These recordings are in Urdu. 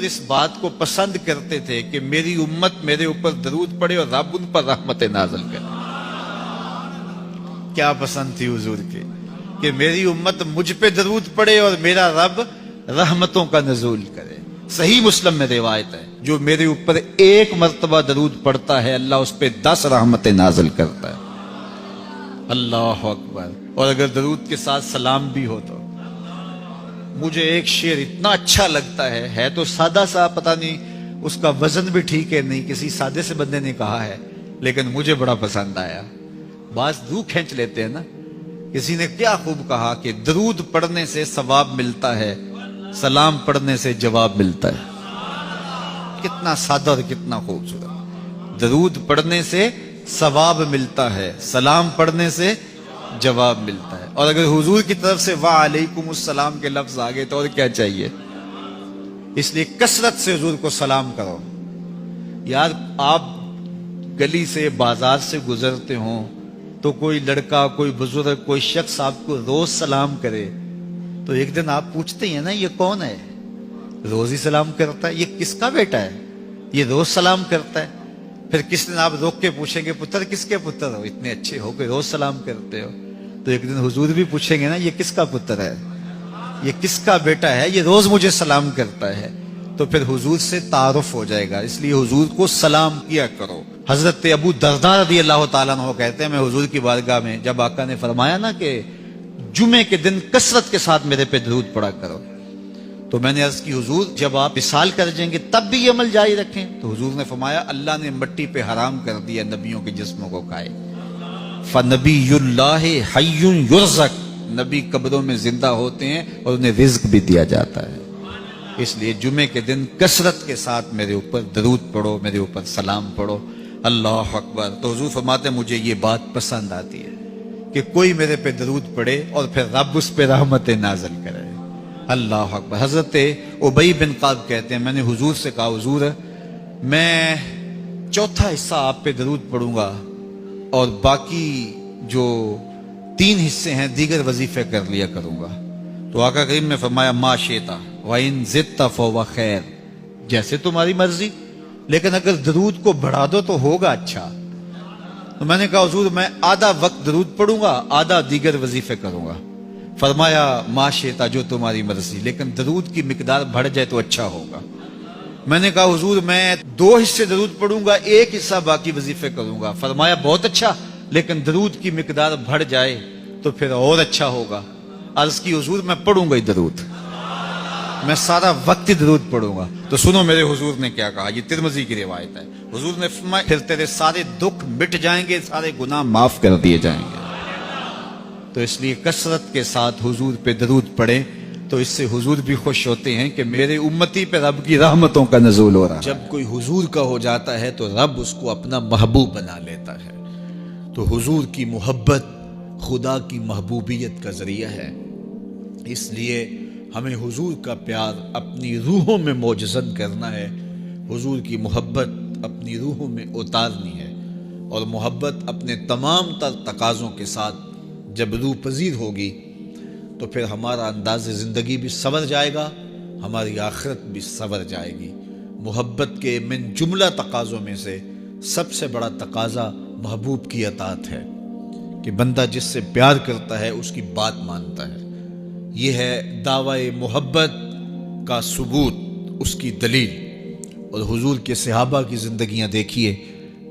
اس بات کو پسند کرتے تھے کہ میری امت میرے اوپر درود پڑے اور رب ان پر رحمت نازل کرے۔ کیا پسند تھی حضور کے کہ میری امت مجھ پہ درود پڑے اور میرا رب رحمتوں کا نزول کرے۔ صحیح مسلم میں روایت ہے، جو میرے اوپر ایک مرتبہ درود پڑتا ہے اللہ اس پہ 10 رحمتیں نازل کرتا ہے۔ اللہ اکبر۔ اور اگر درود کے ساتھ سلام بھی ہو تو مجھے ایک شعر اتنا اچھا لگتا ہے تو سادہ سا، پتہ نہیں اس کا وزن بھی ٹھیک ہے نہیں، کسی سادے سے بندے نے کہا ہے، لیکن مجھے بڑا پسند آیا۔ بعض روح کھینچ لیتے ہیں نا۔ کسی نے کیا خوب کہا کہ درود پڑھنے سے ثواب ملتا ہے، سلام پڑھنے سے جواب ملتا ہے۔ کتنا سادہ اور کتنا خوبصورت۔ درود پڑھنے سے ثواب ملتا ہے، سلام پڑھنے سے جواب ملتا ہے۔ اور اگر حضور کی طرف سے وعلیکم السلام کے لفظ آگے تو اور کیا چاہیے؟ اس لیے کثرت سے حضور کو سلام کرو۔ یار آپ گلی سے بازار سے گزرتے ہوں تو کوئی لڑکا، کوئی بزرگ، کوئی شخص آپ کو روز سلام کرے تو ایک دن آپ پوچھتے ہیں نا یہ کون ہے؟ روز ہی سلام کرتا ہے، یہ کس کا بیٹا ہے؟ یہ روز سلام کرتا ہے۔ پھر کس دن آپ روک کے پوچھیں گے پتر کس کے پتر ہو؟ اتنے اچھے ہو کہ روز سلام کرتے ہو۔ تو ایک دن حضور بھی پوچھیں گے نا یہ کس کا پتر ہے، یہ کس کا بیٹا ہے، یہ روز مجھے سلام کرتا ہے۔ تو پھر حضور سے تعارف ہو جائے گا۔ اس لیے حضور کو سلام کیا کرو۔ حضرت ابو درداء رضی اللہ تعالیٰ عنہ کہتے ہیں، میں حضور کی بارگاہ میں جب آقا نے فرمایا نا کہ جمعے کے دن کثرت کے ساتھ میرے پہ درود پڑا کرو، تو میں نے عرض کی حضور جب آپ وصال کر جائیں گے تب بھی یہ عمل جاری رکھیں؟ تو حضور نے فرمایا اللہ نے مٹی پہ حرام کر دیا نبیوں کے جسموں کو کھائے۔ فنبی اللہ حی یرزق، نبی قبروں میں زندہ ہوتے ہیں اور انہیں رزق بھی دیا جاتا ہے۔ اس لیے جمعے کے دن کثرت کے ساتھ میرے اوپر درود پڑھو، میرے اوپر سلام پڑھو۔ اللہ اکبر۔ تو حضور فرماتے ہیں مجھے یہ بات پسند آتی ہے کہ کوئی میرے پہ درود پڑھے اور پھر رب اس پہ رحمت نازل کرے۔ اللہ اکبر۔ حضرت ابی بن قعب کہتے ہیں میں نے حضور سے کہا حضور میں چوتھا حصہ آپ پہ درود پڑھوں گا اور باقی جو 3 حصے ہیں دیگر وظیفے کر لیا کروں گا۔ تو آقا کریم نے فرمایا ما شئتا وَإِن زِدْتَ فَهُوَ خَيْرٌ، جیسے تمہاری مرضی، لیکن اگر درود کو بڑھا دو تو ہوگا اچھا۔ تو میں نے کہا حضور میں آدھا وقت درود پڑھوں گا، آدھا دیگر وظیفے کروں گا۔ فرمایا ما شئتا، جو تمہاری مرضی، لیکن درود کی مقدار بڑھ جائے تو اچھا ہوگا۔ میں نے کہا حضور میں 2 حصے درود پڑھوں گا، 1 حصہ باقی وظیفے کروں گا۔ فرمایا بہت اچھا، لیکن درود کی مقدار بڑھ جائے تو پھر اور اچھا ہوگا۔ عرض کی حضور میں پڑھوں گا ہی درود، میں سارا وقت درود پڑھوں گا۔ تو سنو میرے حضور نے کیا کہا، یہ ترمذی کی روایت ہے۔ حضور نے فرمایا پھر تیرے سارے دکھ مٹ جائیں گے، سارے گناہ معاف کر دیے جائیں گے۔ تو اس لیے کثرت کے ساتھ حضور پہ درود پڑھیں تو اس سے حضور بھی خوش ہوتے ہیں کہ میرے امتی پہ رب کی رحمتوں کا نزول ہو رہا ہے۔ جب کوئی حضور کا ہو جاتا ہے تو رب اس کو اپنا محبوب بنا لیتا ہے۔ تو حضور کی محبت خدا کی محبوبیت کا ذریعہ ہے۔ اس لیے ہمیں حضور کا پیار اپنی روحوں میں موجزن کرنا ہے، حضور کی محبت اپنی روحوں میں اتارنی ہے، اور محبت اپنے تمام تر تقاضوں کے ساتھ جب روح پذیر ہوگی تو پھر ہمارا انداز زندگی بھی سنور جائے گا، ہماری آخرت بھی سنور جائے گی۔ محبت کے من جملہ تقاضوں میں سے سب سے بڑا تقاضا محبوب کی اطاعت ہے کہ بندہ جس سے پیار کرتا ہے اس کی بات مانتا ہے۔ یہ ہے دعوی محبت کا ثبوت، اس کی دلیل۔ اور حضور کے صحابہ کی زندگیاں دیکھیے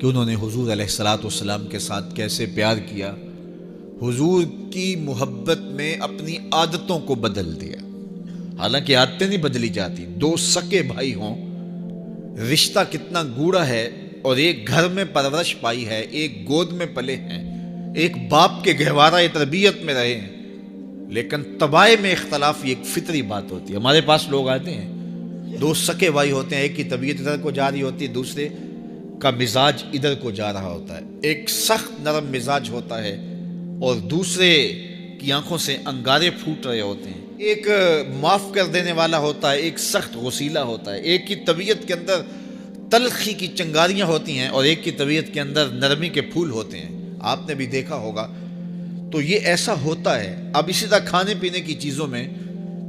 کہ انہوں نے حضور علیہ السلام کے ساتھ کیسے پیار کیا، حضور کی محبت میں اپنی عادتوں کو بدل دیا۔ حالانکہ عادتیں نہیں بدلی جاتی، 2 سکے بھائی ہوں، رشتہ کتنا گوڑا ہے، اور ایک گھر میں پرورش پائی ہے، ایک گود میں پلے ہیں، ایک باپ کے گہوارہ تربیت میں رہے ہیں، لیکن طبائع میں اختلاف یہ ایک فطری بات ہوتی ہے۔ ہمارے پاس لوگ آتے ہیں 2 سکے بھائی ہوتے ہیں، ایک کی طبیعت ادھر کو جا رہی ہوتی ہے، دوسرے کا مزاج ادھر کو جا رہا ہوتا ہے، ایک سخت نرم مزاج ہوتا ہے اور دوسرے کی آنکھوں سے انگارے پھوٹ رہے ہوتے ہیں، ایک معاف کر دینے والا ہوتا ہے، ایک سخت غصیلا ہوتا ہے، ایک کی طبیعت کے اندر تلخی کی چنگاریاں ہوتی ہیں اور ایک کی طبیعت کے اندر نرمی کے پھول ہوتے ہیں۔ آپ نے بھی دیکھا ہوگا۔ تو یہ ایسا ہوتا ہے۔ اب اسی طرح کھانے پینے کی چیزوں میں